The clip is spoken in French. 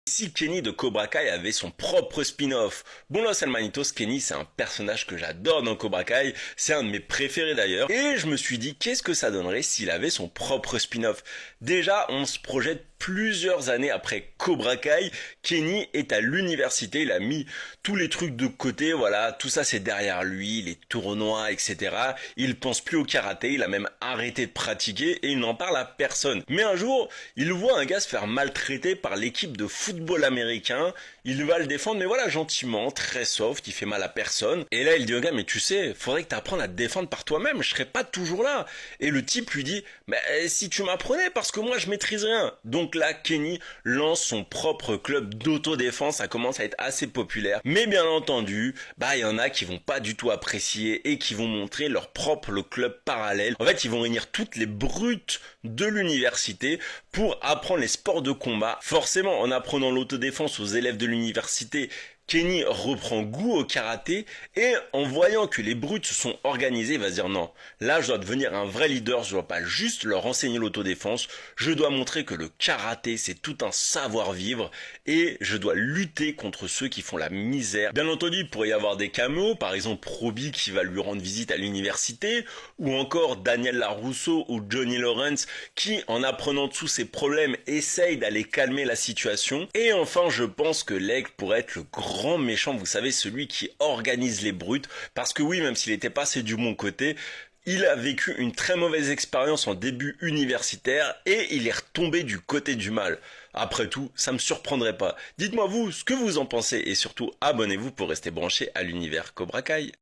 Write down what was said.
Si Kenny de Cobra Kai avait son propre spin-off. Bon Los Hermanitos, Kenny c'est un personnage que j'adore dans Cobra Kai, c'est un de mes préférés d'ailleurs, et je me suis dit qu'est-ce que ça donnerait s'il avait son propre spin-off. Déjà on se projette plusieurs années après Cobra Kai, Kenny est à l'université, il a mis tous les trucs de côté, voilà, tout ça c'est derrière lui, les tournois, etc. Il pense plus au karaté, il a même arrêté de pratiquer et il n'en parle à personne. Mais un jour, il voit un gars se faire maltraiter par l'équipe de football américain, il va le défendre, mais voilà, gentiment, très soft, il fait mal à personne. Et là, il dit au gars, mais tu sais, faudrait que tu apprennes à te défendre par toi-même, je serai pas toujours là. Et le type lui dit, mais si tu m'apprenais, parce que moi, je maîtrise rien. Donc là, Kenny lance son propre club d'autodéfense, ça commence à être assez populaire. Mais bien entendu, il y en a qui vont pas du tout apprécier et qui vont montrer leur propre club parallèle. En fait, ils vont réunir toutes les brutes de l'université pour apprendre les sports de combat. Forcément, en apprenant l'autodéfense aux élèves de l'université, Kenny reprend goût au karaté et en voyant que les brutes se sont organisés, il va se dire non, là je dois devenir un vrai leader, je dois pas juste leur enseigner l'autodéfense, je dois montrer que le karaté c'est tout un savoir-vivre et je dois lutter contre ceux qui font la misère. Bien entendu, il pourrait y avoir des caméos, par exemple Robbie qui va lui rendre visite à l'université ou encore Daniel Larousseau ou Johnny Lawrence qui en apprenant tous ces problèmes essayent d'aller calmer la situation. Et enfin, je pense que l'aigle pourrait être le grand méchant, vous savez, celui qui organise les brutes, parce que oui, même s'il était passé du bon côté, il a vécu une très mauvaise expérience en début universitaire et il est retombé du côté du mal. Après tout, ça me surprendrait pas. Dites-moi vous ce que vous en pensez et surtout abonnez-vous pour rester branché à l'univers Cobra Kai.